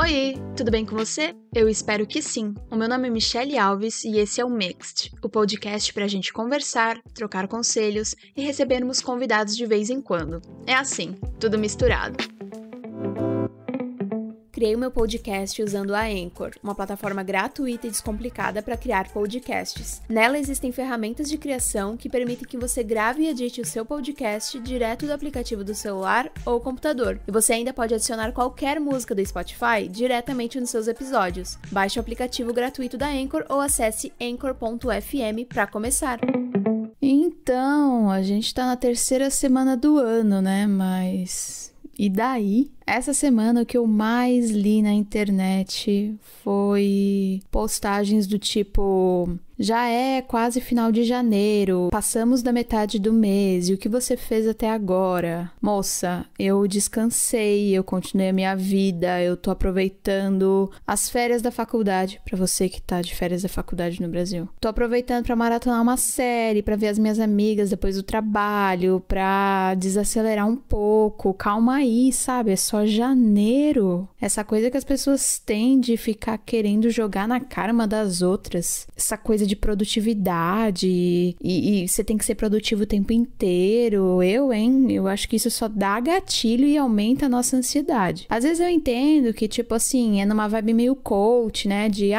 Oi, tudo bem com você? Eu espero que sim. O meu nome é Michelle Alves e esse é o Mixed, o podcast pra gente conversar, trocar conselhos e recebermos convidados de vez em quando. É assim, tudo misturado. Criei o meu podcast usando a Anchor, uma plataforma gratuita e descomplicada para criar podcasts. Nela existem ferramentas de criação que permitem que você grave e edite o seu podcast direto do aplicativo do celular ou computador. E você ainda pode adicionar qualquer música do Spotify diretamente nos seus episódios. Baixe o aplicativo gratuito da Anchor ou acesse anchor.fm para começar. Então, a gente tá na terceira semana do ano, né? Mas... e daí? Essa semana o que eu mais li na internet foi postagens do tipo: já é quase final de janeiro, passamos da metade do mês, e o que você fez até agora? Moça, eu descansei, eu continuei a minha vida, eu tô aproveitando as férias da faculdade, pra você que tá de férias da faculdade no Brasil. Tô aproveitando pra maratonar uma série, pra ver as minhas amigas depois do trabalho, pra desacelerar um pouco, calma aí, sabe? É só janeiro. Essa coisa que as pessoas têm de ficar querendo jogar na cara uma das outras. Essa coisa de produtividade e você tem que ser produtivo o tempo inteiro. Eu acho que isso só dá gatilho e aumenta a nossa ansiedade. Às vezes eu entendo que, tipo assim, é numa vibe meio coach, né? De,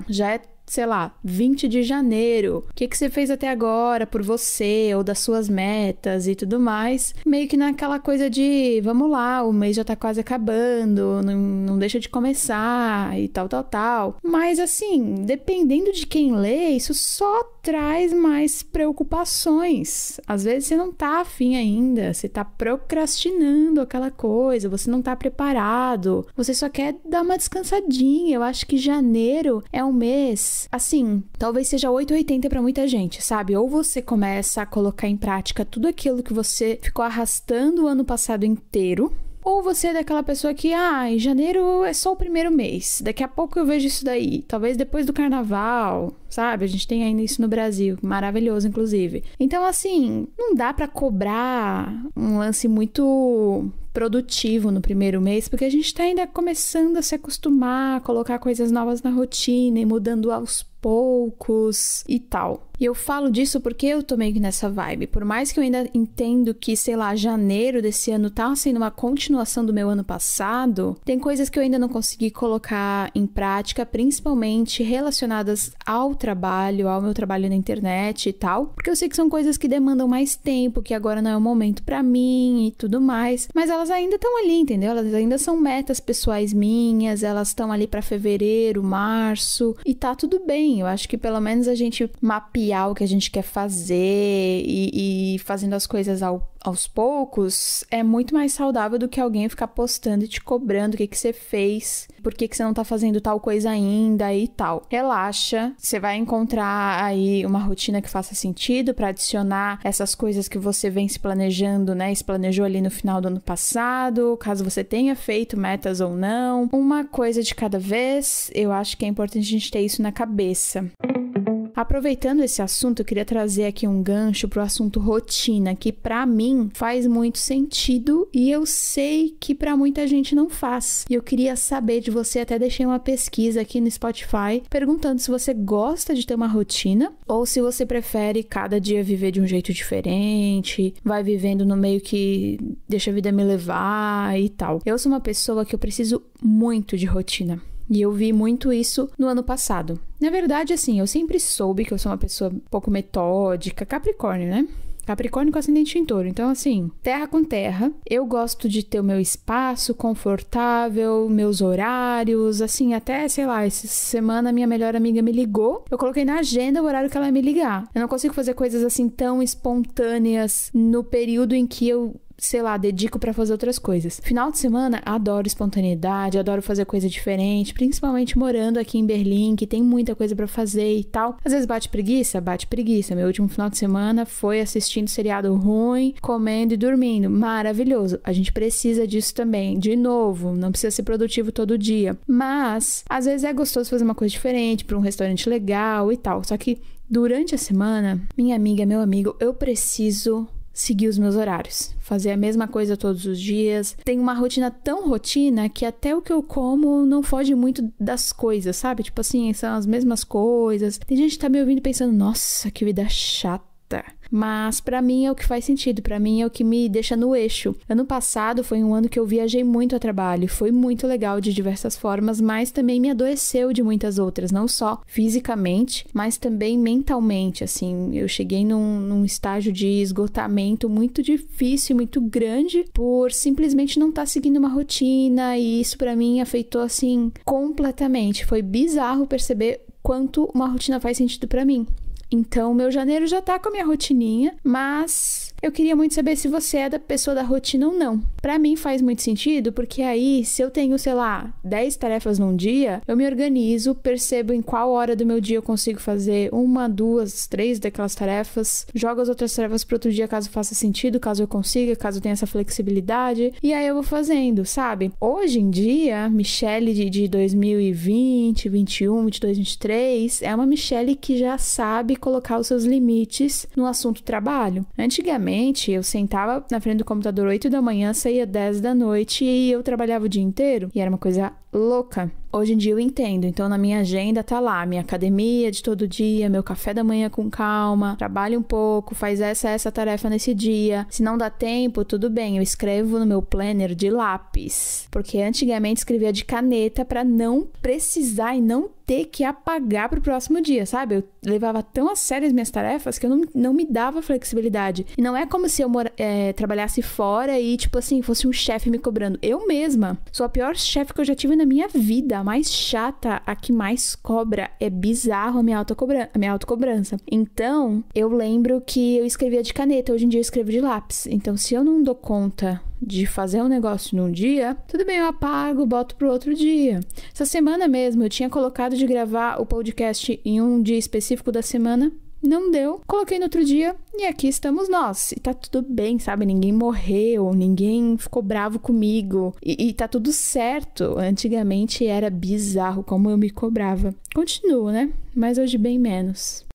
já é, sei lá, 20 de janeiro. O que você fez até agora por você ou das suas metas e tudo mais? Meio que naquela coisa de, vamos lá, o mês já tá quase acabando, não deixa de começar e tal. Mas assim, dependendo de quem lê, isso só traz mais preocupações. Às vezes você não tá afim ainda, você tá procrastinando aquela coisa, você não tá preparado, você só quer dar uma descansadinha. Eu acho que janeiro é um mês, assim, talvez seja 880 pra muita gente, sabe? Ou você começa a colocar em prática tudo aquilo que você ficou arrastando o ano passado inteiro, ou você é daquela pessoa que, em janeiro é só o primeiro mês, daqui a pouco eu vejo isso daí, talvez depois do carnaval, sabe? A gente tem ainda isso no Brasil, maravilhoso, inclusive. Então, assim, não dá pra cobrar um lance muito produtivo no primeiro mês, porque a gente tá ainda começando a se acostumar, a colocar coisas novas na rotina e mudando aos poucos e tal. E eu falo disso porque eu tô meio que nessa vibe. Por mais que eu ainda entendo que, sei lá, janeiro desse ano tá sendo uma continuação do meu ano passado, tem coisas que eu ainda não consegui colocar em prática, principalmente relacionadas ao trabalho, ao meu trabalho na internet e tal, porque eu sei que são coisas que demandam mais tempo, que agora não é o momento pra mim e tudo mais, mas elas ainda estão ali, entendeu? Elas ainda são metas pessoais minhas, elas estão ali pra fevereiro, março, e tá tudo bem. Eu acho que pelo menos a gente mapear o que a gente quer fazer e fazendo as coisas aos poucos é muito mais saudável do que alguém ficar postando e te cobrando o que você fez, por que você não tá fazendo tal coisa ainda e tal. Relaxa, você vai encontrar aí uma rotina que faça sentido pra adicionar essas coisas que você vem se planejando, né? Se planejou ali no final do ano passado, caso você tenha feito metas ou não. Uma coisa de cada vez, eu acho que é importante a gente ter isso na cabeça. Aproveitando esse assunto, eu queria trazer aqui um gancho pro assunto rotina, que pra mim faz muito sentido e eu sei que pra muita gente não faz. E eu queria saber de você, até deixei uma pesquisa aqui no Spotify, perguntando se você gosta de ter uma rotina ou se você prefere cada dia viver de um jeito diferente, vai vivendo no meio que deixa a vida me levar e tal. Eu sou uma pessoa que eu preciso muito de rotina. E eu vi muito isso no ano passado. Na verdade, assim, eu sempre soube que eu sou uma pessoa um pouco metódica, Capricórnio, né? Capricórnio com ascendente em Touro. Então, assim, terra com terra. Eu gosto de ter o meu espaço confortável, meus horários, assim, até, sei lá, essa semana minha melhor amiga me ligou. Eu coloquei na agenda o horário que ela ia me ligar. Eu não consigo fazer coisas assim tão espontâneas no período em que eu, sei lá, dedico pra fazer outras coisas. Final de semana, adoro espontaneidade, adoro fazer coisa diferente, principalmente morando aqui em Berlim, que tem muita coisa pra fazer e tal. Às vezes bate preguiça. Meu último final de semana foi assistindo seriado ruim, comendo e dormindo. Maravilhoso. A gente precisa disso também. De novo, não precisa ser produtivo todo dia. Mas, às vezes é gostoso fazer uma coisa diferente, pra um restaurante legal e tal. Só que durante a semana, minha amiga, meu amigo, eu preciso seguir os meus horários, fazer a mesma coisa todos os dias. Tenho uma rotina tão rotina que até o que eu como não foge muito das coisas, sabe? Tipo assim, são as mesmas coisas. Tem gente que tá me ouvindo pensando, nossa, que vida chata. Mas pra mim é o que faz sentido, pra mim é o que me deixa no eixo. Ano passado foi um ano que eu viajei muito a trabalho, foi muito legal de diversas formas, mas também me adoeceu de muitas outras, não só fisicamente, mas também mentalmente, assim. Eu cheguei num estágio de esgotamento muito difícil, muito grande, por simplesmente não estar seguindo uma rotina, e isso pra mim afetou, assim, completamente. Foi bizarro perceber quanto uma rotina faz sentido pra mim. Então, meu janeiro já tá com a minha rotininha, mas eu queria muito saber se você é da pessoa da rotina ou não. Pra mim faz muito sentido, porque aí, se eu tenho, sei lá, 10 tarefas num dia, eu me organizo, percebo em qual hora do meu dia eu consigo fazer 1, 2, 3 daquelas tarefas, jogo as outras tarefas pro outro dia caso faça sentido, caso eu consiga, caso eu tenha essa flexibilidade, e aí eu vou fazendo, sabe? Hoje em dia, Michelle de 2020, 21, 22, 23, é uma Michelle que já sabe colocar os seus limites no assunto trabalho. Antigamente, eu sentava na frente do computador 8 da manhã, saía 10 da noite e eu trabalhava o dia inteiro. E era uma coisa louca. Hoje em dia eu entendo, então na minha agenda tá lá, minha academia de todo dia, meu café da manhã com calma, trabalho um pouco, faz essa tarefa nesse dia. Se não dá tempo, tudo bem, eu escrevo no meu planner de lápis, porque antigamente escrevia de caneta pra não precisar e não ter que apagar pro próximo dia, sabe? Eu levava tão a sério as minhas tarefas que eu não me dava flexibilidade. E não é como se eu trabalhasse fora e, tipo assim, fosse um chefe me cobrando. Eu mesma sou a pior chefe que eu já tive na minha vida, a mais chata, a que mais cobra. É bizarro a minha autocobrança. Então, eu lembro que eu escrevia de caneta, hoje em dia eu escrevo de lápis. Então, se eu não dou conta de fazer um negócio num dia, tudo bem, eu apago, boto pro outro dia. Essa semana mesmo, eu tinha colocado de gravar o podcast em um dia específico da semana, não deu, coloquei no outro dia e aqui estamos nós. E tá tudo bem, sabe? Ninguém morreu, ninguém ficou bravo comigo e tá tudo certo. Antigamente era bizarro como eu me cobrava. Continuo, né? Mas hoje bem menos.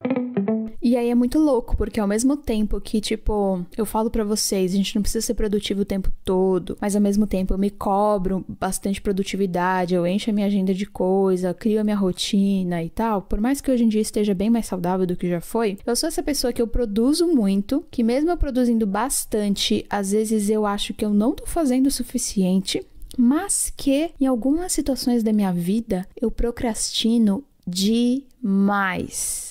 E aí é muito louco, porque ao mesmo tempo que, tipo, eu falo pra vocês, a gente não precisa ser produtivo o tempo todo, mas ao mesmo tempo eu me cobro bastante produtividade, eu encho a minha agenda de coisa, crio a minha rotina e tal, por mais que hoje em dia esteja bem mais saudável do que já foi, eu sou essa pessoa que eu produzo muito, que mesmo eu produzindo bastante, às vezes eu acho que eu não tô fazendo o suficiente, mas que em algumas situações da minha vida eu procrastino demais.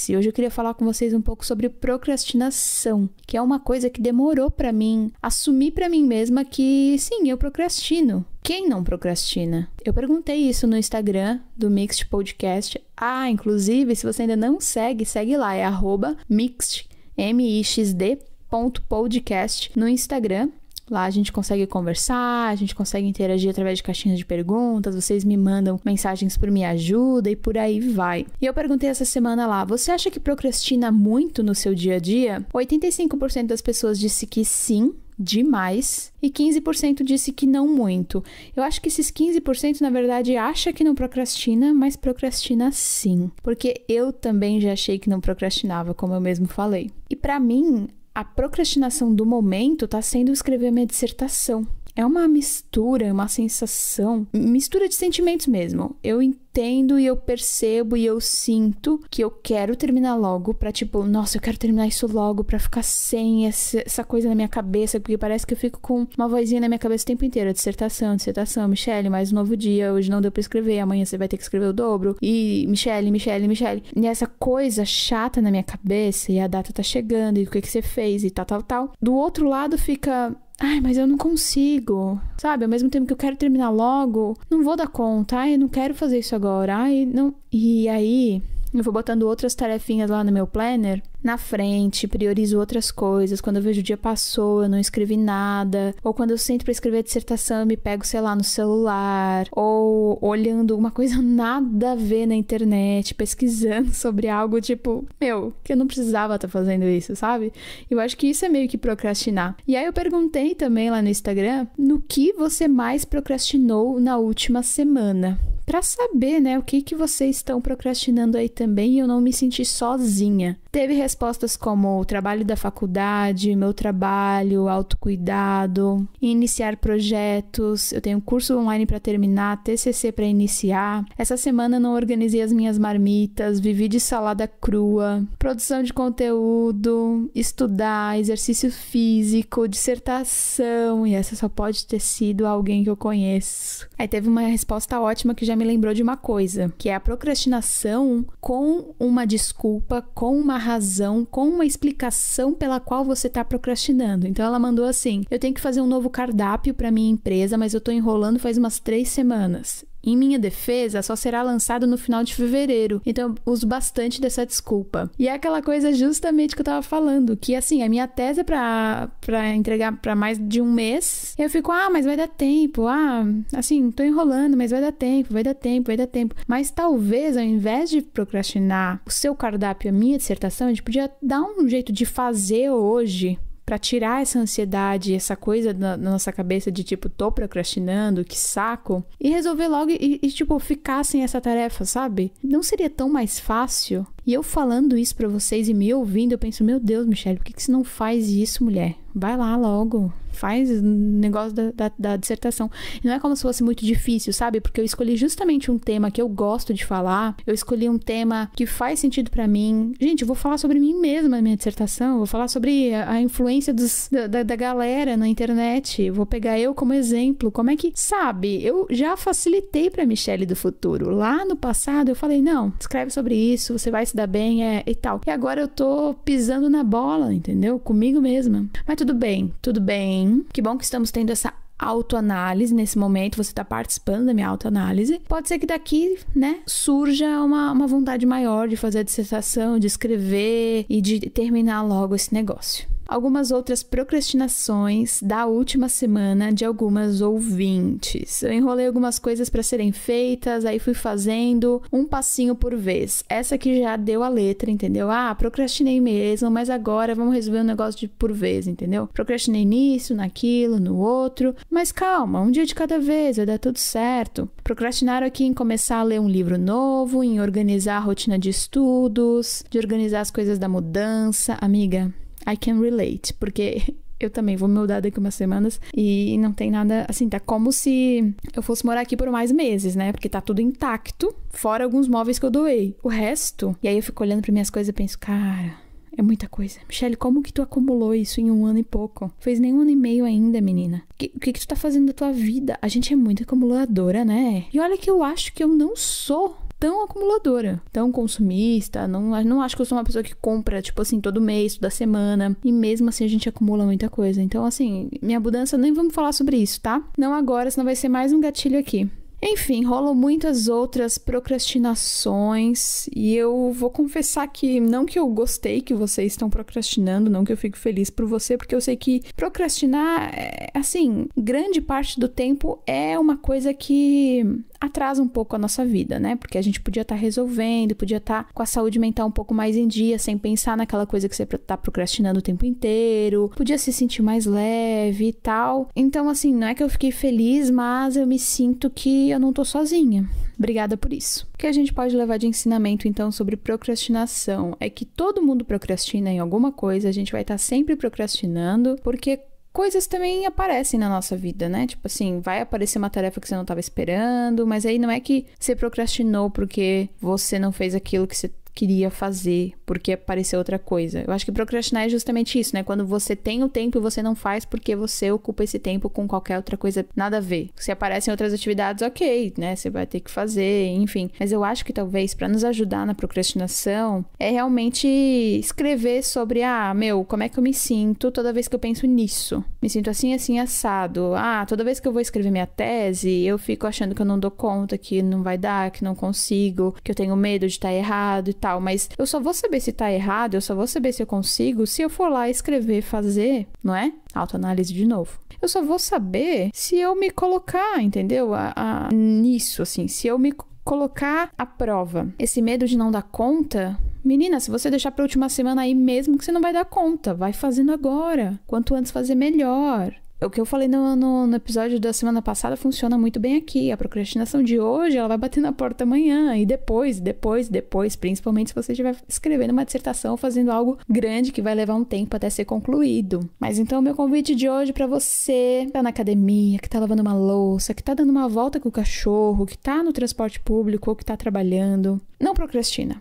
E hoje eu queria falar com vocês um pouco sobre procrastinação, que é uma coisa que demorou pra mim assumir pra mim mesma que, sim, eu procrastino. Quem não procrastina? Eu perguntei isso no Instagram do Mixed Podcast. Inclusive, se você ainda não segue lá, é @mixed, mixd.podcast no Instagram. Lá a gente consegue conversar, a gente consegue interagir através de caixinhas de perguntas, vocês me mandam mensagens por Me Ajuda e por aí vai. E eu perguntei essa semana lá, você acha que procrastina muito no seu dia a dia? 85% das pessoas disse que sim, demais, e 15% disse que não muito. Eu acho que esses 15% na verdade acha que não procrastina, mas procrastina sim, porque eu também já achei que não procrastinava, como eu mesmo falei. E pra mim, a procrastinação do momento tá sendo escrever minha dissertação. É uma mistura, uma sensação, mistura de sentimentos mesmo. Eu entendo e eu percebo e eu sinto que eu quero terminar logo pra tipo, nossa, eu quero terminar isso logo pra ficar sem essa coisa na minha cabeça, porque parece que eu fico com uma vozinha na minha cabeça o tempo inteiro. Dissertação, Michelle, mais um novo dia, hoje não deu pra escrever, amanhã você vai ter que escrever o dobro. E Michelle. E essa coisa chata na minha cabeça, e a data tá chegando, e o que você fez, e tal. Do outro lado fica... mas eu não consigo, sabe? Ao mesmo tempo que eu quero terminar logo, não vou dar conta. Eu não quero fazer isso agora. Não... E aí, eu vou botando outras tarefinhas lá no meu planner na frente, priorizo outras coisas. Quando eu vejo o dia passou, eu não escrevi nada. Ou quando eu sento pra escrever a dissertação, eu me pego, sei lá, no celular. Ou olhando uma coisa nada a ver na internet, pesquisando sobre algo, tipo, que eu não precisava estar fazendo isso, sabe? Eu acho que isso é meio que procrastinar. E aí eu perguntei também lá no Instagram, no que você mais procrastinou na última semana? pra saber, né, o que vocês estão procrastinando aí também e eu não me sentir sozinha. Teve respostas como o trabalho da faculdade, meu trabalho, autocuidado, iniciar projetos, eu tenho curso online para terminar, TCC para iniciar. Essa semana não organizei as minhas marmitas, vivi de salada crua, produção de conteúdo, estudar, exercício físico, dissertação, e essa só pode ter sido alguém que eu conheço. Aí teve uma resposta ótima que já me lembrou de uma coisa, que é a procrastinação com uma desculpa, com uma razão, com uma explicação pela qual você tá procrastinando. Então ela mandou assim: eu tenho que fazer um novo cardápio para minha empresa, mas eu tô enrolando faz umas 3 semanas. Em minha defesa, só será lançado no final de fevereiro, então eu uso bastante dessa desculpa. E é aquela coisa justamente que eu tava falando, que assim, a minha tese é pra entregar pra mais de um mês, e eu fico, mas vai dar tempo, assim, tô enrolando, mas vai dar tempo. Mas talvez, ao invés de procrastinar o seu cardápio, a minha dissertação, a gente podia dar um jeito de fazer hoje, pra tirar essa ansiedade, essa coisa na nossa cabeça de tipo, tô procrastinando, que saco, e resolver logo e tipo, ficar sem essa tarefa, sabe? Não seria tão mais fácil? E eu falando isso pra vocês e me ouvindo, eu penso, meu Deus, Michelle, por que você não faz isso, mulher? Vai lá logo, faz o negócio da dissertação. E não é como se fosse muito difícil, sabe? Porque eu escolhi justamente um tema que eu gosto de falar, eu escolhi um tema que faz sentido pra mim. Gente, eu vou falar sobre mim mesma na minha dissertação, eu vou falar sobre a influência da galera na internet, eu vou pegar eu como exemplo. Como é que, sabe? Eu já facilitei pra Michelle do futuro. Lá no passado eu falei, não, escreve sobre isso, você vai se dar bem, e tal. E agora eu tô pisando na bola, entendeu? Comigo mesma. Mas tudo bem. Que bom que estamos tendo essa autoanálise nesse momento, você tá participando da minha autoanálise. Pode ser que daqui, né, surja uma vontade maior de fazer a dissertação, de escrever e de terminar logo esse negócio. Algumas outras procrastinações da última semana de algumas ouvintes. Eu enrolei algumas coisas para serem feitas, aí fui fazendo um passinho por vez. Essa aqui já deu a letra, entendeu? Procrastinei mesmo, mas agora vamos resolver um negócio de por vez, entendeu? Procrastinei nisso, naquilo, no outro, mas calma, um dia de cada vez, vai dar tudo certo. Procrastinaram aqui em começar a ler um livro novo, em organizar a rotina de estudos, de organizar as coisas da mudança. Amiga, I can relate, porque eu também vou me mudar daqui umas semanas e não tem nada, assim, tá como se eu fosse morar aqui por mais meses, né? Porque tá tudo intacto, fora alguns móveis que eu doei. O resto, e aí eu fico olhando para minhas coisas e penso, cara, é muita coisa. Michelle, como que tu acumulou isso em 1 ano e pouco? Fez nem 1 ano e meio ainda, menina. O que tu tá fazendo da tua vida? A gente é muito acumuladora, né? E olha que eu acho que eu não sou tão acumuladora, tão consumista, não acho que eu sou uma pessoa que compra, tipo assim, todo mês, toda semana, e mesmo assim a gente acumula muita coisa. Então, assim, minha mudança, nem vamos falar sobre isso, tá? Não agora, senão vai ser mais um gatilho aqui. Enfim, rolam muitas outras procrastinações e eu vou confessar que não que eu gostei que vocês estão procrastinando, não que eu fico feliz por você, porque eu sei que procrastinar, assim, grande parte do tempo é uma coisa que atrasa um pouco a nossa vida, né? Porque a gente podia estar resolvendo, podia estar com a saúde mental um pouco mais em dia, sem pensar naquela coisa que você tá procrastinando o tempo inteiro, podia se sentir mais leve e tal. Então, assim, não é que eu fiquei feliz, mas eu me sinto que eu não tô sozinha. Obrigada por isso. O que a gente pode levar de ensinamento, então, sobre procrastinação é que todo mundo procrastina em alguma coisa, a gente vai estar sempre procrastinando, porque coisas também aparecem na nossa vida, né? Tipo assim, vai aparecer uma tarefa que você não estava esperando, mas aí não é que você procrastinou porque você não fez aquilo que você queria fazer, porque apareceu outra coisa. Eu acho que procrastinar é justamente isso, né? Quando você tem o tempo e você não faz porque você ocupa esse tempo com qualquer outra coisa nada a ver. Se aparecem outras atividades, ok, né? Você vai ter que fazer, enfim. Mas eu acho que talvez para nos ajudar na procrastinação é realmente escrever sobre, como é que eu me sinto toda vez que eu penso nisso. Me sinto assim, assim, assado. Toda vez que eu vou escrever minha tese, eu fico achando que eu não dou conta, que não vai dar, que não consigo, que eu tenho medo de estar errado e tal. Mas eu só vou saber se tá errado, eu só vou saber se eu consigo se eu for lá escrever, fazer, não é? Autoanálise de novo. Eu só vou saber se eu me colocar, entendeu? Nisso, assim, se eu me colocar à prova. Esse medo de não dar conta, menina, se você deixar pra última semana aí mesmo que você não vai dar conta, vai fazendo agora. Quanto antes fazer, melhor. O que eu falei no episódio da semana passada funciona muito bem aqui. A procrastinação de hoje, ela vai bater na porta amanhã. E depois, principalmente se você estiver escrevendo uma dissertação ou fazendo algo grande que vai levar um tempo até ser concluído. Mas então, meu convite de hoje pra você que tá na academia, que tá lavando uma louça, que tá dando uma volta com o cachorro, que tá no transporte público ou que tá trabalhando, não procrastina.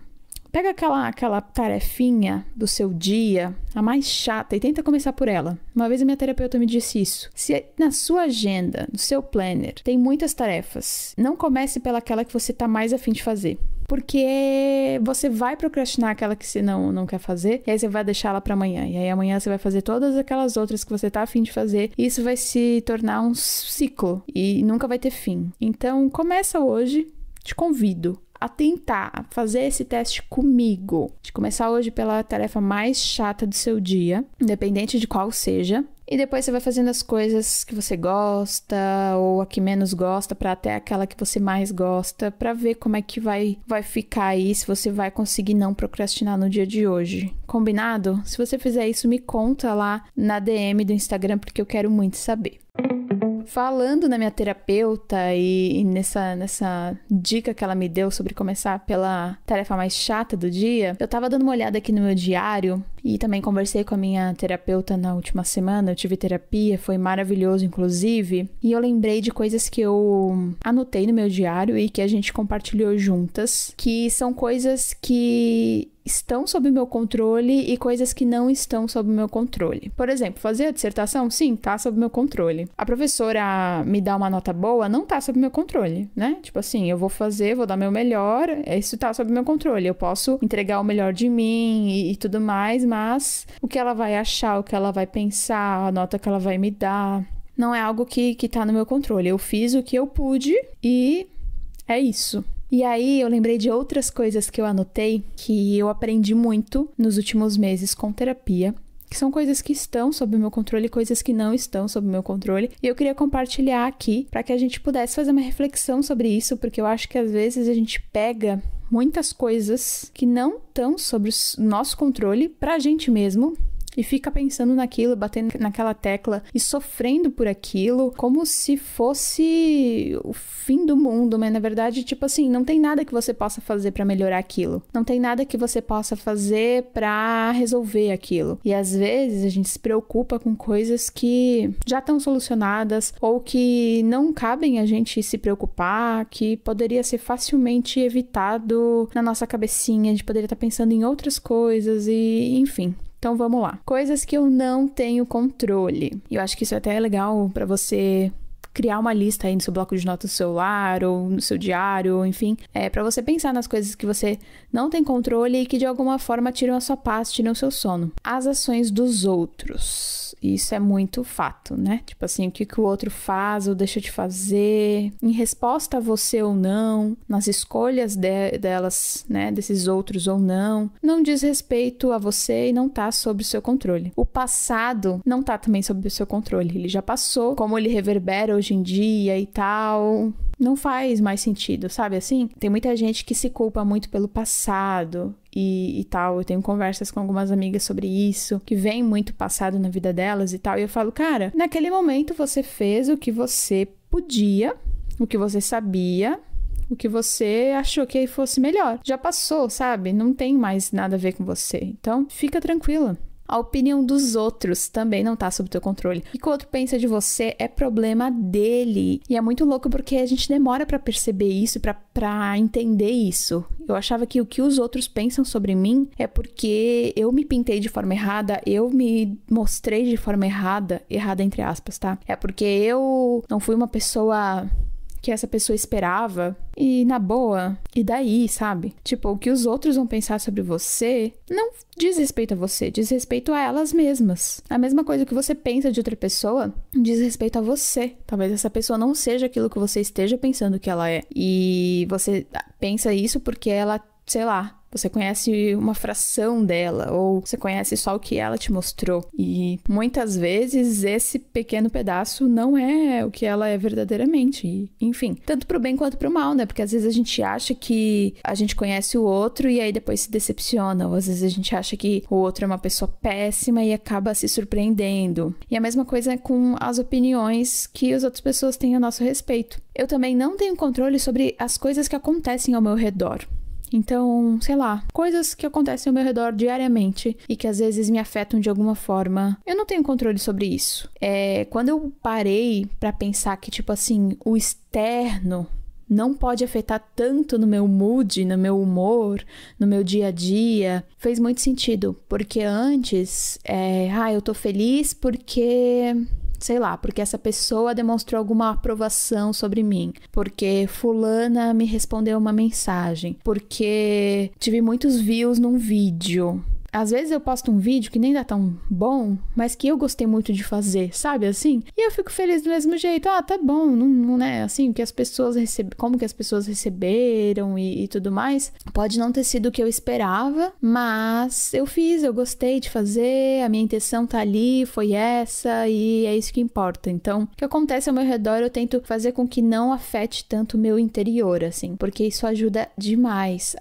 Pega aquela tarefinha do seu dia, a mais chata, e tenta começar por ela. Uma vez a minha terapeuta me disse isso. Se na sua agenda, no seu planner, tem muitas tarefas, não comece pelaquela que você tá mais a fim de fazer. Porque você vai procrastinar aquela que você não quer fazer, e aí você vai deixar ela pra amanhã. E aí amanhã você vai fazer todas aquelas outras que você tá a fim de fazer, e isso vai se tornar um ciclo, e nunca vai ter fim. Então, começa hoje, te convido a tentar fazer esse teste comigo, de começar hoje pela tarefa mais chata do seu dia, independente de qual seja, e depois você vai fazendo as coisas que você gosta ou a que menos gosta para até aquela que você mais gosta, para ver como é que vai ficar aí, se você vai conseguir não procrastinar no dia de hoje. Combinado? Se você fizer isso, me conta lá na DM do Instagram, porque eu quero muito saber. Falando na minha terapeuta e nessa dica que ela me deu sobre começar pela tarefa mais chata do dia, eu tava dando uma olhada aqui no meu diário e também conversei com a minha terapeuta na última semana. Eu tive terapia, foi maravilhoso, inclusive, e eu lembrei de coisas que eu anotei no meu diário e que a gente compartilhou juntas, que são coisas que estão sob o meu controle e coisas que não estão sob o meu controle. Por exemplo, fazer a dissertação, sim, tá sob o meu controle. A professora me dá uma nota boa, não tá sob o meu controle, né? Tipo assim, eu vou fazer, vou dar meu melhor, isso tá sob o meu controle. Eu posso entregar o melhor de mim e tudo mais, mas o que ela vai achar, o que ela vai pensar, a nota que ela vai me dar, não é algo que tá no meu controle. Eu fiz o que eu pude e é isso. E aí eu lembrei de outras coisas que eu anotei que eu aprendi muito nos últimos meses com terapia, que são coisas que estão sob o meu controle e coisas que não estão sob o meu controle. E eu queria compartilhar aqui para que a gente pudesse fazer uma reflexão sobre isso, porque eu acho que às vezes a gente pega muitas coisas que não estão sob o nosso controle pra gente mesmo e fica pensando naquilo, batendo naquela tecla e sofrendo por aquilo como se fosse o fim do mundo, mas na verdade, tipo assim, não tem nada que você possa fazer pra melhorar aquilo. Não tem nada que você possa fazer pra resolver aquilo. E às vezes a gente se preocupa com coisas que já estão solucionadas ou que não cabem a gente se preocupar, que poderia ser facilmente evitado na nossa cabecinha, de poderia estar pensando em outras coisas e enfim. Então vamos lá. Coisas que eu não tenho controle. E eu acho que isso até é legal pra você criar uma lista aí no seu bloco de notas do celular ou no seu diário, ou enfim, pra você pensar nas coisas que você não tem controle e que de alguma forma tiram a sua paz, tiram o seu sono. As ações dos outros. Isso é muito fato, né? Tipo assim, o que o outro faz ou deixa de fazer, em resposta a você ou não, nas escolhas delas, né? Desses outros ou não diz respeito a você e não tá sob o seu controle. O passado não tá também sob o seu controle. Ele já passou, como ele reverbera hoje em dia e tal, não faz mais sentido, sabe assim? Tem muita gente que se culpa muito pelo passado e tal. Eu tenho conversas com algumas amigas sobre isso, que vem muito passado na vida delas e tal, e eu falo, cara, naquele momento você fez o que você podia, o que você sabia, o que você achou que fosse melhor. Já passou, sabe? Não tem mais nada a ver com você. Então, fica tranquila. A opinião dos outros também não tá sob teu controle. O que o outro pensa de você é problema dele. E é muito louco porque a gente demora pra perceber isso, pra entender isso. Eu achava que o que os outros pensam sobre mim é porque eu me pintei de forma errada, eu me mostrei de forma errada entre aspas, tá? É porque eu não fui uma pessoa que essa pessoa esperava, e na boa, e daí, sabe? Tipo, o que os outros vão pensar sobre você não diz respeito a você, diz respeito a elas mesmas. A mesma coisa que você pensa de outra pessoa diz respeito a você. Talvez essa pessoa não seja aquilo que você esteja pensando que ela é, e você pensa isso porque ela, sei lá, Você conhece uma fração dela, ou você conhece só o que ela te mostrou. E muitas vezes esse pequeno pedaço não é o que ela é verdadeiramente. E, enfim, tanto pro bem quanto pro mal, né? Porque às vezes a gente acha que a gente conhece o outro e aí depois se decepciona. Ou às vezes a gente acha que o outro é uma pessoa péssima e acaba se surpreendendo. E a mesma coisa é com as opiniões que as outras pessoas têm a nosso respeito. Eu também não tenho controle sobre as coisas que acontecem ao meu redor. Então, sei lá, coisas que acontecem ao meu redor diariamente e que às vezes me afetam de alguma forma, eu não tenho controle sobre isso. Quando eu parei pra pensar que, tipo assim, o externo não pode afetar tanto no meu mood, no meu humor, no meu dia a dia, fez muito sentido. Porque antes, eu tô feliz porque... sei lá, porque essa pessoa demonstrou alguma aprovação sobre mim, porque fulana me respondeu uma mensagem, porque tive muitos views num vídeo. Às vezes eu posto um vídeo que nem dá tão bom, mas que eu gostei muito de fazer, sabe assim? E eu fico feliz do mesmo jeito. Tá bom, não é assim, que as pessoas como que as pessoas receberam e tudo mais. Pode não ter sido o que eu esperava, mas eu fiz, eu gostei de fazer, a minha intenção tá ali, foi essa, e é isso que importa. Então, o que acontece ao meu redor, eu tento fazer com que não afete tanto o meu interior, assim, porque isso ajuda demais.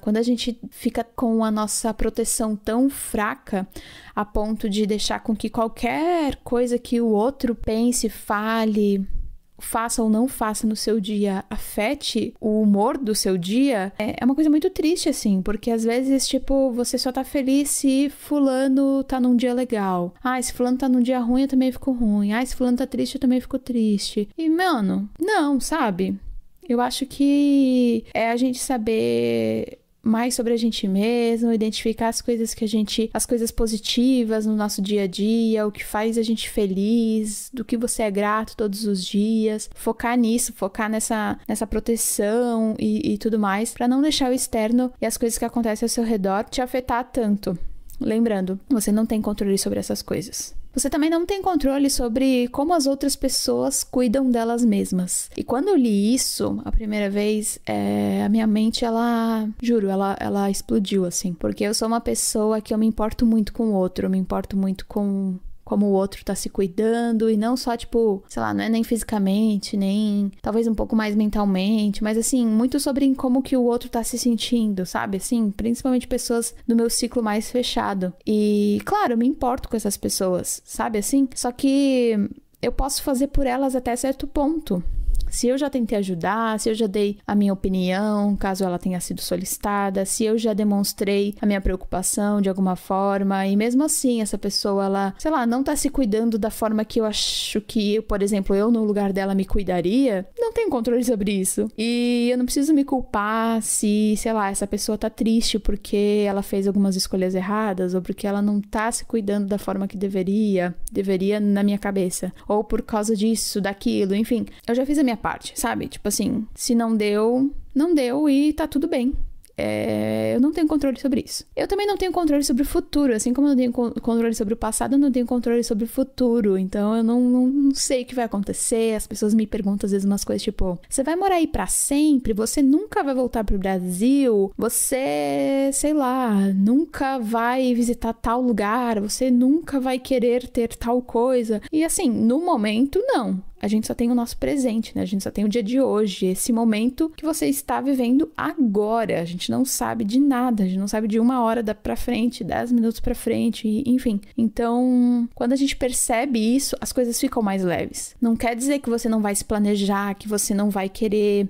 Quando a gente fica com a nossa proteção tão fraca a ponto de deixar com que qualquer coisa que o outro pense, fale, faça ou não faça no seu dia afete o humor do seu dia, é uma coisa muito triste, assim, porque às vezes, tipo, você só tá feliz se fulano tá num dia legal. Se fulano tá num dia ruim, eu também fico ruim. Se fulano tá triste, eu também fico triste. E, mano, não, sabe? Eu acho que é a gente saber mais sobre a gente mesmo, identificar as coisas positivas no nosso dia a dia, o que faz a gente feliz, do que você é grato todos os dias, focar nisso, focar nessa proteção e tudo mais, pra não deixar o externo e as coisas que acontecem ao seu redor te afetar tanto. Lembrando, você não tem controle sobre essas coisas. Você também não tem controle sobre como as outras pessoas cuidam delas mesmas. E quando eu li isso a primeira vez, a minha mente, ela explodiu, assim. Porque eu sou uma pessoa que eu me importo muito com o outro, eu me importo muito com como o outro tá se cuidando, e não só, tipo, sei lá, não é nem fisicamente, nem talvez um pouco mais mentalmente, mas assim, muito sobre como que o outro tá se sentindo, sabe? Assim, principalmente pessoas do meu ciclo mais fechado. E, claro, eu me importo com essas pessoas, sabe assim? Só que eu posso fazer por elas até certo ponto. Se eu já tentei ajudar, se eu já dei a minha opinião, caso ela tenha sido solicitada, se eu já demonstrei a minha preocupação de alguma forma, e mesmo assim essa pessoa, ela, sei lá, não tá se cuidando da forma que eu acho que, por exemplo, eu no lugar dela me cuidaria, não tenho controle sobre isso. E eu não preciso me culpar se, sei lá, essa pessoa tá triste porque ela fez algumas escolhas erradas, ou porque ela não tá se cuidando da forma que deveria na minha cabeça, ou por causa disso, daquilo, enfim. Eu já fiz a minha parte, sabe? Tipo assim, se não deu, não deu e tá tudo bem. Eu não tenho controle sobre isso. Eu também não tenho controle sobre o futuro. Assim como eu não tenho controle sobre o passado, eu não tenho controle sobre o futuro. Então eu não sei o que vai acontecer. As pessoas me perguntam às vezes umas coisas tipo: você vai morar aí pra sempre? Você nunca vai voltar pro Brasil? Você, sei lá, nunca vai visitar tal lugar? Você nunca vai querer ter tal coisa? E assim, no momento, não. A gente só tem o nosso presente, né? A gente só tem o dia de hoje, esse momento que você está vivendo agora. A gente não sabe de nada, a gente não sabe de 1 hora pra frente, 10 minutos pra frente, enfim. Então, quando a gente percebe isso, as coisas ficam mais leves. Não quer dizer que você não vai se planejar, que você não vai querer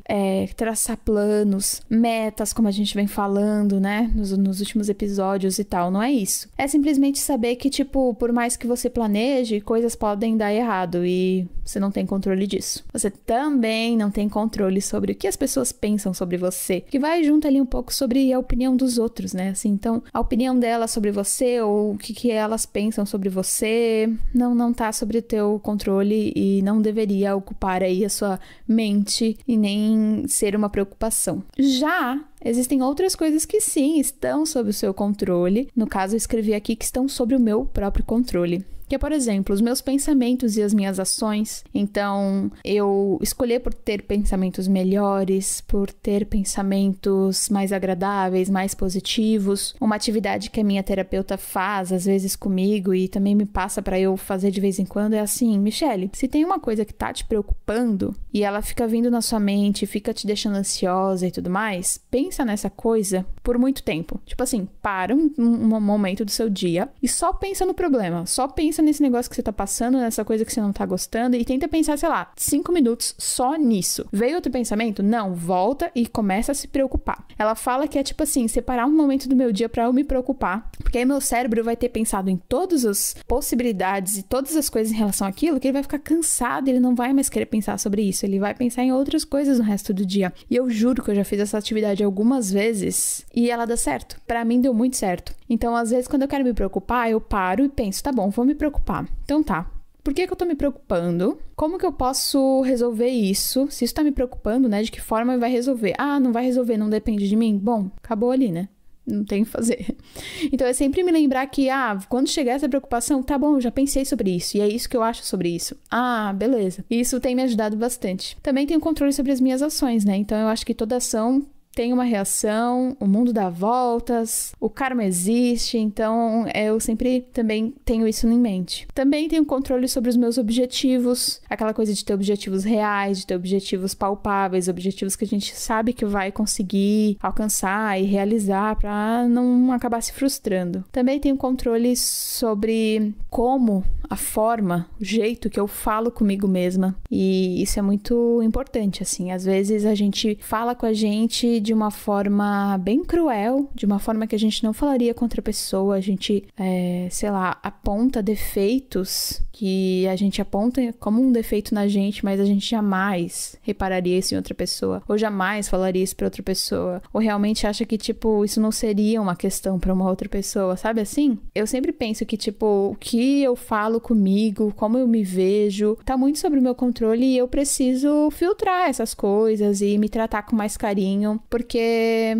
traçar planos, metas, como a gente vem falando, né? Nos últimos episódios e tal. Não é isso. É simplesmente saber que, tipo, por mais que você planeje, coisas podem dar errado e você não tem controle disso. Você também não tem controle sobre o que as pessoas pensam sobre você, que vai junto ali um pouco sobre a opinião dos outros, né? Assim, então, a opinião delas sobre você, ou o que elas pensam sobre você, não tá sobre o teu controle e não deveria ocupar aí a sua mente e nem ser uma preocupação. Já existem outras coisas que sim, estão sob o seu controle. No caso, eu escrevi aqui que estão sob o meu próprio controle. que é, por exemplo, os meus pensamentos e as minhas ações. Então, eu escolher por ter pensamentos melhores, por ter pensamentos mais agradáveis, mais positivos. Uma atividade que a minha terapeuta faz, às vezes comigo, e também me passa para eu fazer de vez em quando, é assim: Michele, se tem uma coisa que tá te preocupando e ela fica vindo na sua mente, fica te deixando ansiosa e tudo mais, pensa nessa coisa por muito tempo. Tipo assim, para um momento do seu dia e só pensa no problema, só pensa nesse negócio que você tá passando, nessa coisa que você não tá gostando, e tenta pensar, sei lá, 5 minutos só nisso. Veio outro pensamento? Não, volta e começa a se preocupar. Ela fala que é tipo assim, separar um momento do meu dia pra eu me preocupar, porque aí meu cérebro vai ter pensado em todas as possibilidades e todas as coisas em relação àquilo, que ele vai ficar cansado, ele não vai mais querer pensar sobre isso, ele vai pensar em outras coisas no resto do dia. E eu juro que eu já fiz essa atividade algumas vezes e ela dá certo. Pra mim deu muito certo. Então, às vezes, quando eu quero me preocupar, eu paro e penso, tá bom, vou me preocupar. Então tá, por que eu tô me preocupando? Como que eu posso resolver isso? Se isso tá me preocupando, né, de que forma vai resolver? Ah, não vai resolver, não depende de mim? Bom, acabou ali, né? Não tem o que fazer. Então, é sempre me lembrar que, quando chegar essa preocupação, tá bom, eu já pensei sobre isso, e é isso que eu acho sobre isso. Beleza. Isso tem me ajudado bastante. Também tenho controle sobre as minhas ações, né? Então, eu acho que toda ação tem uma reação, o mundo dá voltas, o karma existe, então eu sempre também tenho isso em mente. Também tenho controle sobre os meus objetivos, aquela coisa de ter objetivos reais, de ter objetivos palpáveis, objetivos que a gente sabe que vai conseguir alcançar e realizar para não acabar se frustrando. Também tenho controle sobre como, a forma, o jeito que eu falo comigo mesma, e isso é muito importante, assim. Às vezes a gente fala com a gente de uma forma bem cruel, de uma forma que a gente não falaria com outra pessoa, a gente, aponta defeitos que a gente aponta como um defeito na gente, mas a gente jamais repararia isso em outra pessoa, ou jamais falaria isso pra outra pessoa, ou realmente acha que, isso não seria uma questão pra uma outra pessoa, sabe assim? Eu sempre penso que, o que eu falo comigo, como eu me vejo, tá muito sobre o meu controle e eu preciso filtrar essas coisas e me tratar com mais carinho, porque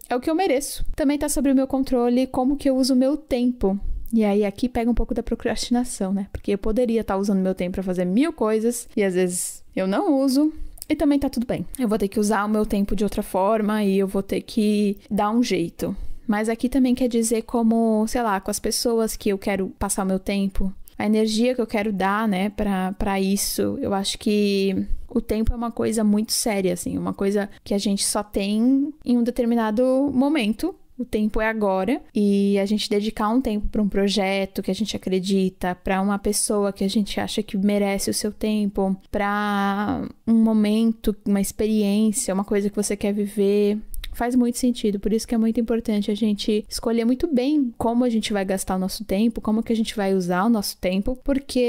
é o que eu mereço. Também tá sobre o meu controle como que eu uso o meu tempo. E aí aqui pega um pouco da procrastinação, né? Porque eu poderia estar usando meu tempo pra fazer 1000 coisas e às vezes eu não uso. E também tá tudo bem. Eu vou ter que usar o meu tempo de outra forma e eu vou ter que dar um jeito. Mas aqui também quer dizer como, com as pessoas que eu quero passar o meu tempo, a energia que eu quero dar, né, pra isso. Eu acho que o tempo é uma coisa muito séria, assim, uma coisa que a gente só tem em um determinado momento. O tempo é agora, e a gente dedicar um tempo para um projeto que a gente acredita, para uma pessoa que a gente acha que merece o seu tempo, para um momento, uma experiência, uma coisa que você quer viver, faz muito sentido. Por isso que é muito importante a gente escolher muito bem como a gente vai gastar o nosso tempo, como que a gente vai usar o nosso tempo, porque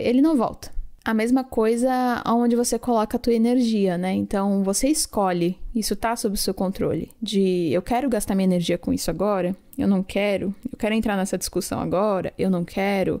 ele não volta. A mesma coisa onde você coloca a tua energia, né? Então, você escolhe, isso tá sob o seu controle, de eu quero gastar minha energia com isso agora, eu não quero, eu quero entrar nessa discussão agora, eu não quero.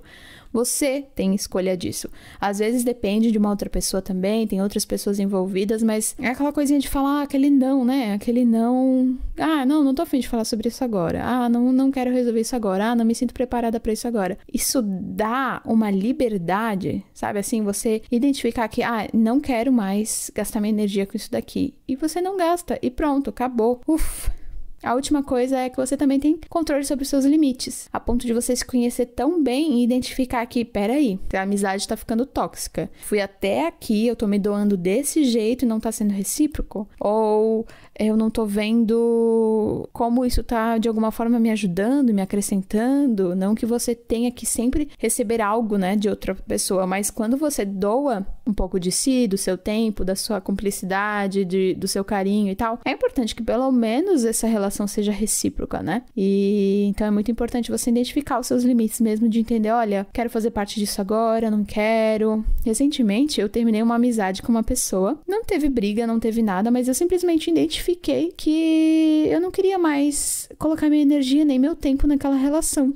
Você tem escolha disso. Às vezes depende de uma outra pessoa também, tem outras pessoas envolvidas, mas é aquela coisinha de falar aquele não, né? Aquele não... não tô a fim de falar sobre isso agora. Não quero resolver isso agora. Não me sinto preparada pra isso agora. Isso dá uma liberdade, sabe? Assim, você identificar que, não quero mais gastar minha energia com isso daqui. E você não gasta. E pronto, acabou. Ufa. A última coisa é que você também tem controle sobre os seus limites, a ponto de você se conhecer tão bem e identificar que, peraí, a amizade tá ficando tóxica. Fui até aqui, eu tô me doando desse jeito e não tá sendo recíproco? Ou eu não tô vendo como isso tá, de alguma forma, me ajudando, me acrescentando? Não que você tenha que sempre receber algo, né, de outra pessoa, mas quando você doa um pouco de si, do seu tempo, da sua cumplicidade, do seu carinho e tal, é importante que pelo menos essa relação seja recíproca, né? E então é muito importante você identificar os seus limites mesmo, de entender, olha, quero fazer parte disso agora, não quero. Recentemente eu terminei uma amizade com uma pessoa, não teve briga, não teve nada, mas eu simplesmente identifiquei que eu não queria mais colocar minha energia nem meu tempo naquela relação.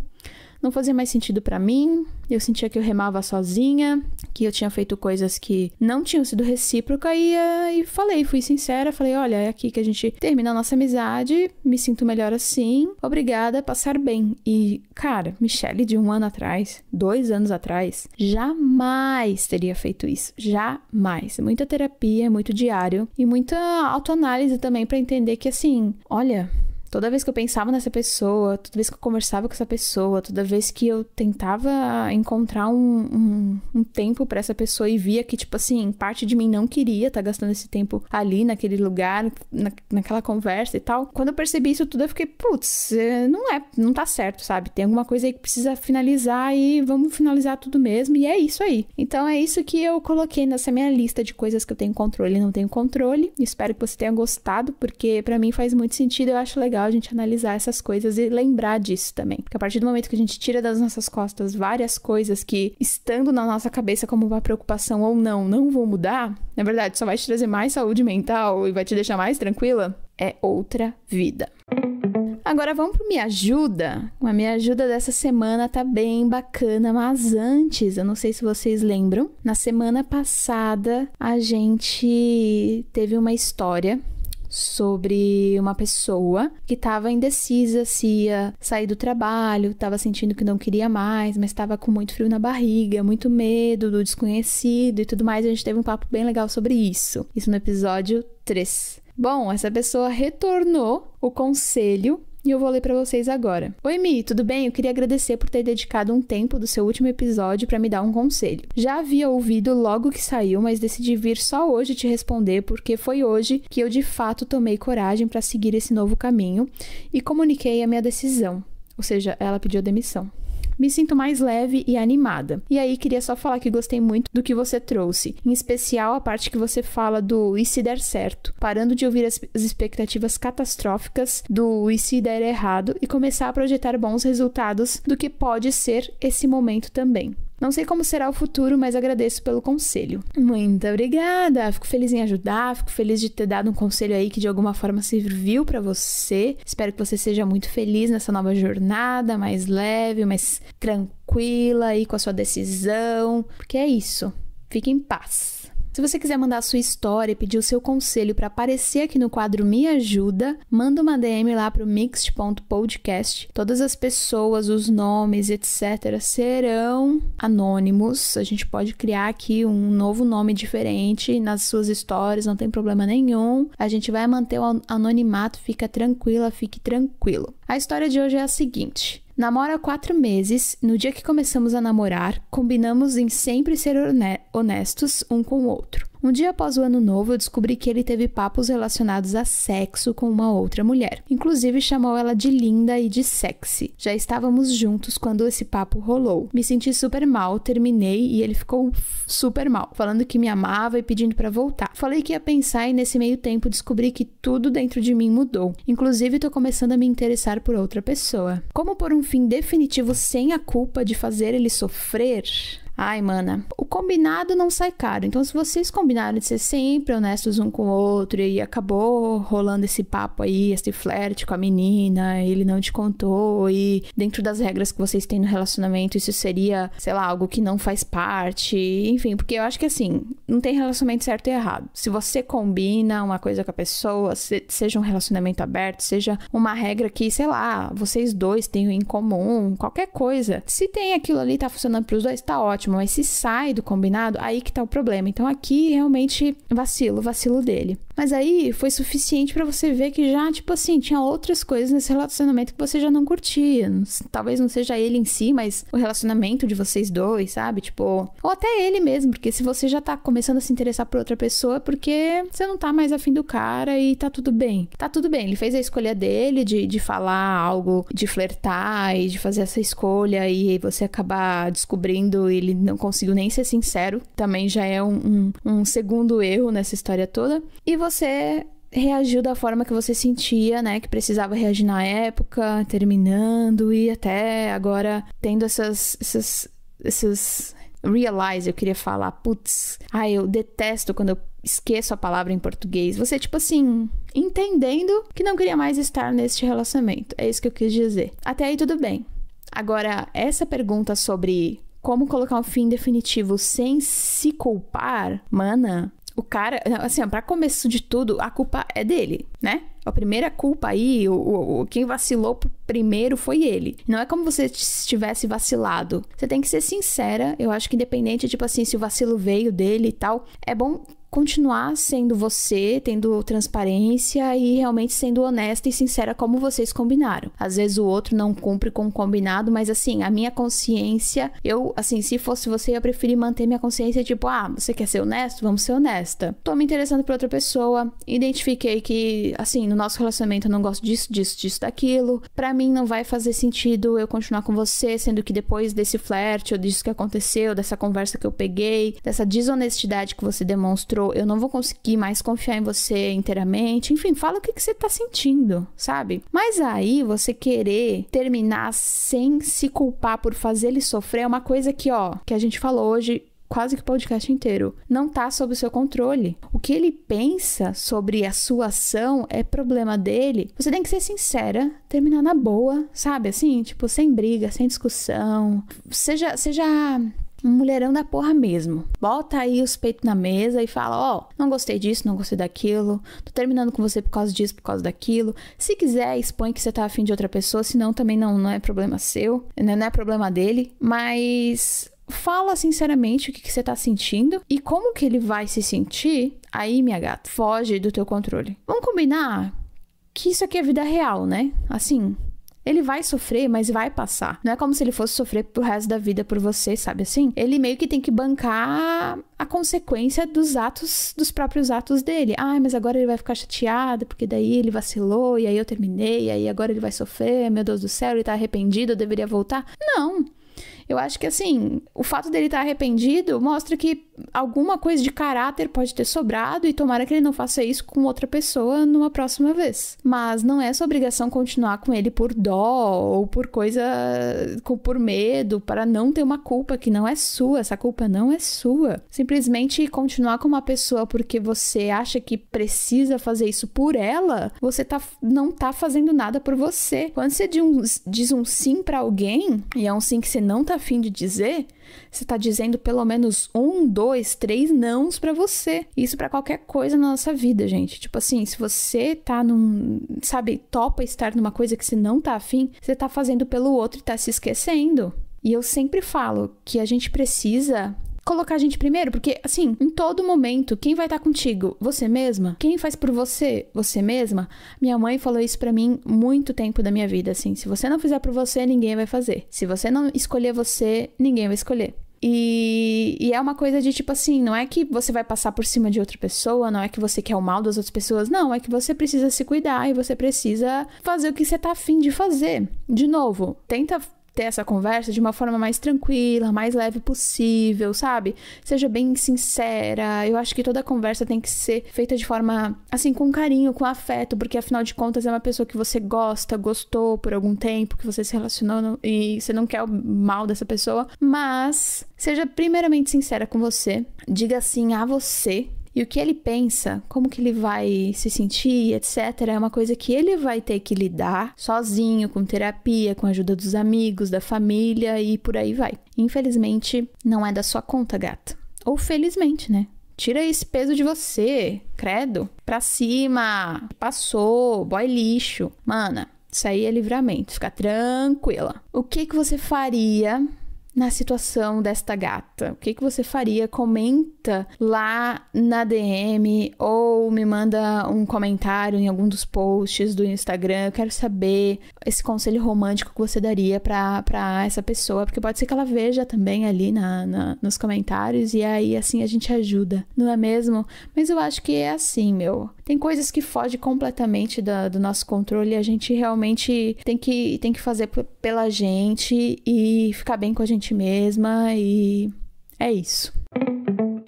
Não fazia mais sentido pra mim, eu sentia que eu remava sozinha, que eu tinha feito coisas que não tinham sido recíproca e fui sincera, falei, olha, é aqui que a gente termina a nossa amizade, me sinto melhor assim, obrigada, passar bem. E, cara, Michelle de 1 ano atrás, 2 anos atrás, jamais teria feito isso, jamais. Muita terapia, muito diário e muita autoanálise também pra entender que, assim, olha, toda vez que eu pensava nessa pessoa, toda vez que eu conversava com essa pessoa, toda vez que eu tentava encontrar um tempo pra essa pessoa e via que, tipo assim, parte de mim não queria estar gastando esse tempo ali, naquele lugar, naquela conversa e tal. Quando eu percebi isso tudo, eu fiquei, putz, não tá certo, sabe? Tem alguma coisa aí que precisa finalizar e vamos finalizar tudo mesmo, e é isso aí. Então é isso que eu coloquei nessa minha lista de coisas que eu tenho controle e não tenho controle. Espero que você tenha gostado, porque pra mim faz muito sentido, eu acho legal a gente analisar essas coisas e lembrar disso também. Porque a partir do momento que a gente tira das nossas costas várias coisas que, estando na nossa cabeça como uma preocupação ou não vão mudar, na verdade, só vai te trazer mais saúde mental e vai te deixar mais tranquila, é outra vida. Agora vamos pro Me Ajuda. A Me Ajuda dessa semana tá bem bacana, mas antes, eu não sei se vocês lembram, na semana passada a gente teve uma história sobre uma pessoa que estava indecisa se ia sair do trabalho, estava sentindo que não queria mais, mas estava com muito frio na barriga, muito medo do desconhecido e tudo mais. A gente teve um papo bem legal sobre isso. Isso no episódio 3. Bom, essa pessoa retornou o conselho e eu vou ler pra vocês agora. Oi, Mi, tudo bem? Eu queria agradecer por ter dedicado um tempo do seu último episódio pra me dar um conselho. Já havia ouvido logo que saiu, mas decidi vir só hoje te responder porque foi hoje que eu de fato tomei coragem pra seguir esse novo caminho e comuniquei a minha decisão. Ou seja, ela pediu a demissão. Me sinto mais leve e animada. E aí, queria só falar que gostei muito do que você trouxe. Em especial, a parte que você fala do e se der certo. Parando de ouvir as expectativas catastróficas do e se der errado e começar a projetar bons resultados do que pode ser esse momento também. Não sei como será o futuro, mas agradeço pelo conselho. Muito obrigada! Fico feliz em ajudar, fico feliz de ter dado um conselho aí que de alguma forma serviu pra você. Espero que você seja muito feliz nessa nova jornada, mais leve, mais tranquila aí com a sua decisão. Porque é isso. Fique em paz. Se você quiser mandar a sua história e pedir o seu conselho para aparecer aqui no quadro Me Ajuda, manda uma DM lá pro mixed.podcast. Todas as pessoas, os nomes, etc. serão anônimos. A gente pode criar aqui um novo nome diferente nas suas histórias, não tem problema nenhum. A gente vai manter o anonimato, fica tranquila, fique tranquilo. A história de hoje é a seguinte. Namoro há 4 meses, no dia que começamos a namorar, combinamos em sempre ser honestos um com o outro. Um dia após o ano novo, eu descobri que ele teve papos relacionados a sexo com uma outra mulher. Inclusive, chamou ela de linda e de sexy. Já estávamos juntos quando esse papo rolou. Me senti super mal, terminei e ele ficou super mal, falando que me amava e pedindo pra voltar. Falei que ia pensar e nesse meio tempo descobri que tudo dentro de mim mudou. Inclusive, tô começando a me interessar por outra pessoa. Como pôr um fim definitivo sem a culpa de fazer ele sofrer? Ai, mana, o combinado não sai caro. Então, se vocês combinaram de ser sempre honestos um com o outro e acabou rolando esse papo aí, esse flerte com a menina, ele não te contou e dentro das regras que vocês têm no relacionamento, isso seria, sei lá, algo que não faz parte, enfim, porque eu acho que assim, não tem relacionamento certo e errado. Se você combina uma coisa com a pessoa, seja um relacionamento aberto, seja uma regra que, sei lá, vocês dois têm em comum, qualquer coisa. Se tem aquilo ali, tá funcionando pros dois, tá ótimo. Mas se sai do combinado, aí que tá o problema. Então aqui realmente vacilo dele. Mas aí foi suficiente pra você ver que já, tipo assim, tinha outras coisas nesse relacionamento que você já não curtia. Talvez não seja ele em si, mas o relacionamento de vocês dois, sabe? Tipo, ou até ele mesmo, porque se você já tá começando a se interessar por outra pessoa, porque você não tá mais afim do cara e tá tudo bem. Tá tudo bem, ele fez a escolha dele de falar algo, de flertar e de fazer essa escolha e você acabar descobrindo ele não conseguiu nem ser sincero. Também já é um segundo erro nessa história toda. E você reagiu da forma que você sentia, né? Que precisava reagir na época, terminando e até agora tendo esses realize, eu queria falar, putz, eu detesto quando eu esqueço a palavra em português. Você, tipo assim, entendendo que não queria mais estar neste relacionamento. É isso que eu quis dizer. Até aí tudo bem. Agora, essa pergunta sobre como colocar um fim definitivo sem se culpar, mana, o cara, assim, pra começo de tudo, a culpa é dele, né? A primeira culpa aí, quem vacilou primeiro foi ele. Não é como você tivesse vacilado. Você tem que ser sincera. Eu acho que independente, tipo assim, se o vacilo veio dele e tal, é bom continuar sendo você, tendo transparência e realmente sendo honesta e sincera como vocês combinaram. Às vezes o outro não cumpre com o combinado, mas assim, a minha consciência, eu, assim, se fosse você, eu ia preferir manter minha consciência, tipo, você quer ser honesto? Vamos ser honesta. Tô me interessando por outra pessoa, identifiquei que, assim, no nosso relacionamento eu não gosto disso, daquilo. Pra mim não vai fazer sentido eu continuar com você, sendo que depois desse flerte ou disso que aconteceu, dessa conversa que eu peguei, dessa desonestidade que você demonstrou, eu não vou conseguir mais confiar em você inteiramente. Enfim, fala o que você tá sentindo, sabe? Mas aí, você querer terminar sem se culpar por fazer ele sofrer é uma coisa que, que a gente falou hoje quase que o podcast inteiro, não tá sob o seu controle. O que ele pensa sobre a sua ação é problema dele. Você tem que ser sincera, terminar na boa, sabe? Assim, tipo, sem briga, sem discussão. Seja um mulherão da porra mesmo. Bota aí os peitos na mesa e fala, não gostei disso, não gostei daquilo, tô terminando com você por causa disso, por causa daquilo. Se quiser, expõe que você tá afim de outra pessoa, senão também não é problema seu, não é problema dele, mas fala sinceramente o que você tá sentindo e como que ele vai se sentir. Aí, minha gata, foge do teu controle. Vamos combinar que isso aqui é vida real, né? Assim, ele vai sofrer, mas vai passar. Não é como se ele fosse sofrer pro resto da vida por você, sabe assim? Ele meio que tem que bancar a consequência dos próprios atos dele. Mas agora ele vai ficar chateado, porque daí ele vacilou, e aí eu terminei, e aí agora ele vai sofrer, meu Deus do céu, ele tá arrependido, eu deveria voltar. Não! Eu acho que, assim, o fato dele estar arrependido mostra que alguma coisa de caráter pode ter sobrado e tomara que ele não faça isso com outra pessoa numa próxima vez. Mas não é sua obrigação continuar com ele por dó ou por por medo, para não ter uma culpa que não é sua. Essa culpa não é sua. Simplesmente continuar com uma pessoa porque você acha que precisa fazer isso por ela, você não tá fazendo nada por você. Quando você diz um sim pra alguém, e é um sim que você não tá afim de dizer, você tá dizendo pelo menos 1, 2, 3 nãos pra você. Isso pra qualquer coisa na nossa vida, gente. Tipo assim, se você tá topa estar numa coisa que você não tá afim, você tá fazendo pelo outro e tá se esquecendo. E eu sempre falo que a gente precisa colocar a gente primeiro, porque, assim, em todo momento, quem vai estar contigo? Você mesma? Quem faz por você? Você mesma? Minha mãe falou isso pra mim muito tempo da minha vida, assim, se você não fizer por você, ninguém vai fazer. Se você não escolher você, ninguém vai escolher. E é uma coisa de, tipo assim, não é que você vai passar por cima de outra pessoa, não é que você quer o mal das outras pessoas, não, é que você precisa se cuidar e você precisa fazer o que você tá afim de fazer. De novo, tenta ter essa conversa de uma forma mais tranquila, mais leve possível, sabe? Seja bem sincera. Eu acho que toda conversa tem que ser feita de forma, assim, com carinho, com afeto, porque afinal de contas é uma pessoa que você gostou por algum tempo, que você se relacionou e você não quer o mal dessa pessoa, mas seja primeiramente sincera com você, diga sim a você. E o que ele pensa, como que ele vai se sentir, etc., é uma coisa que ele vai ter que lidar sozinho, com terapia, com a ajuda dos amigos, da família e por aí vai. Infelizmente, não é da sua conta, gata. Ou felizmente, né? Tira esse peso de você, credo. Pra cima, passou, boy lixo. Mana, isso aí é livramento, fica tranquila. O que você faria na situação desta gata? O que você faria? Comenta lá na DM ou me manda um comentário em algum dos posts do Instagram. Eu quero saber esse conselho romântico que você daria pra essa pessoa, porque pode ser que ela veja também ali nos comentários e aí assim a gente ajuda, não é mesmo? Mas eu acho que é assim, meu. Tem coisas que fogem completamente do nosso controle e a gente realmente tem que fazer pela gente e ficar bem com a gente mesma, e é isso.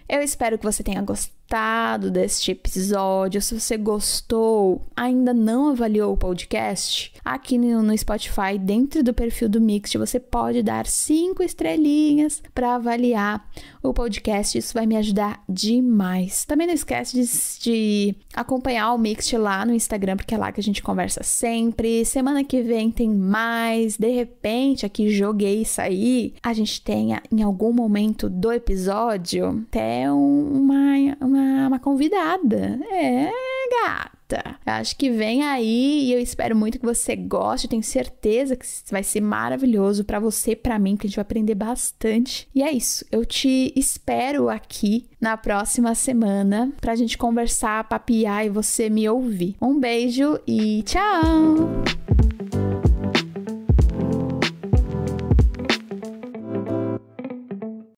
Eu espero que você tenha gostado gostado deste episódio, se você gostou, ainda não avaliou o podcast, aqui no Spotify, dentro do perfil do Mixed, você pode dar 5 estrelinhas para avaliar o podcast. Isso vai me ajudar demais. Também não esquece de acompanhar o Mixed lá no Instagram, porque é lá que a gente conversa sempre. Semana que vem tem mais. De repente, aqui joguei isso aí, a gente tenha em algum momento do episódio até uma convidada. Gata. Acho que vem aí e eu espero muito que você goste. Eu tenho certeza que vai ser maravilhoso pra você e pra mim, que a gente vai aprender bastante. E é isso. Eu te espero aqui na próxima semana pra gente conversar, papiar e você me ouvir. Um beijo e tchau!